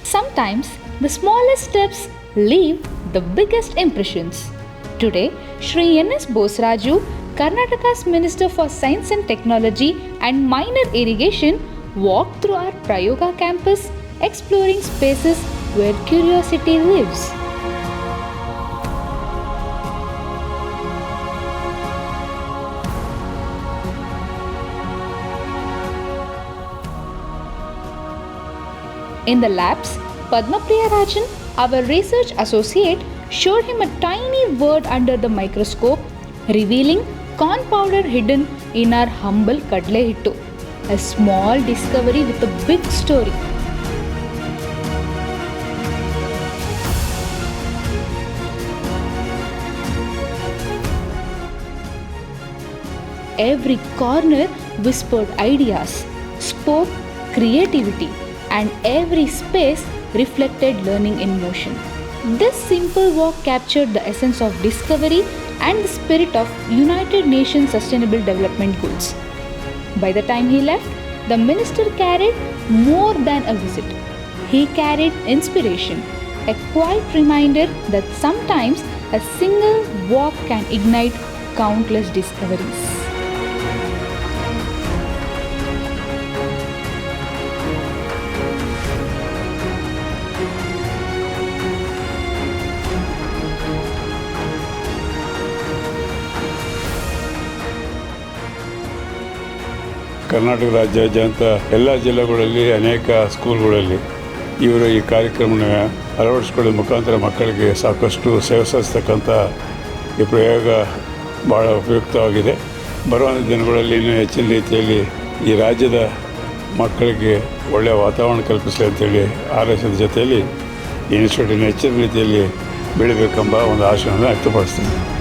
Sometimes the smallest steps leave the biggest impressions. Today, Shri N.S. Bosraju, Karnataka's Minister for Science and Technology and Minor Irrigation, walked through our Prayoga campus, exploring spaces where curiosity lives. In the labs, Padmapriya Rajan, our research associate, showed him a tiny word under the microscope, revealing corn powder hidden in our humble kadle hittu. A small discovery with a big story. Every corner whispered ideas, spoke creativity, and every space reflected learning in motion. This simple walk captured the essence of discovery and the spirit of United Nations Sustainable Development Goals. By the time he left, the minister carried more than a visit. He carried inspiration, a quiet reminder that sometimes a single walk can ignite countless discoveries. Karnataka ರಾಜ್ಯಾದ್ಯಂತ ಎಲ್ಲ ಜಿಲ್ಲೆಗಳಲ್ಲಿ ಅನೇಕ ಸ್ಕೂಲ್ಗಳಲ್ಲಿ ಇವರು ಈ ಕಾರ್ಯಕ್ರಮನ ಅಳವಡಿಸ್ಕೊಳ್ಳೋ ಮುಖಾಂತರ ಮಕ್ಕಳಿಗೆ ಸಾಕಷ್ಟು ಸೇವೆ ಸಲ್ಲಿಸ್ತಕ್ಕಂಥ ಈ ಪ್ರಯೋಗ ಭಾಳ ಉಪಯುಕ್ತವಾಗಿದೆ. ಬರುವಂಥ ದಿನಗಳಲ್ಲಿ ಇನ್ನೂ ಹೆಚ್ಚಿನ ರೀತಿಯಲ್ಲಿ ಈ ರಾಜ್ಯದ ಮಕ್ಕಳಿಗೆ ಒಳ್ಳೆಯ ವಾತಾವರಣ ಕಲ್ಪಿಸಲಿ ಅಂತೇಳಿ ಆರೈಸೋದ ಜೊತೆಯಲ್ಲಿ ಈ ಇನ್ಸ್ಟಿಟ್ಯೂಟಿನ ಹೆಚ್ಚಿನ ರೀತಿಯಲ್ಲಿ ಬೆಳಿಬೇಕೆಂಬ ಒಂದು ಆಶಯವನ್ನು ವ್ಯಕ್ತಪಡಿಸ್ತೀನಿ.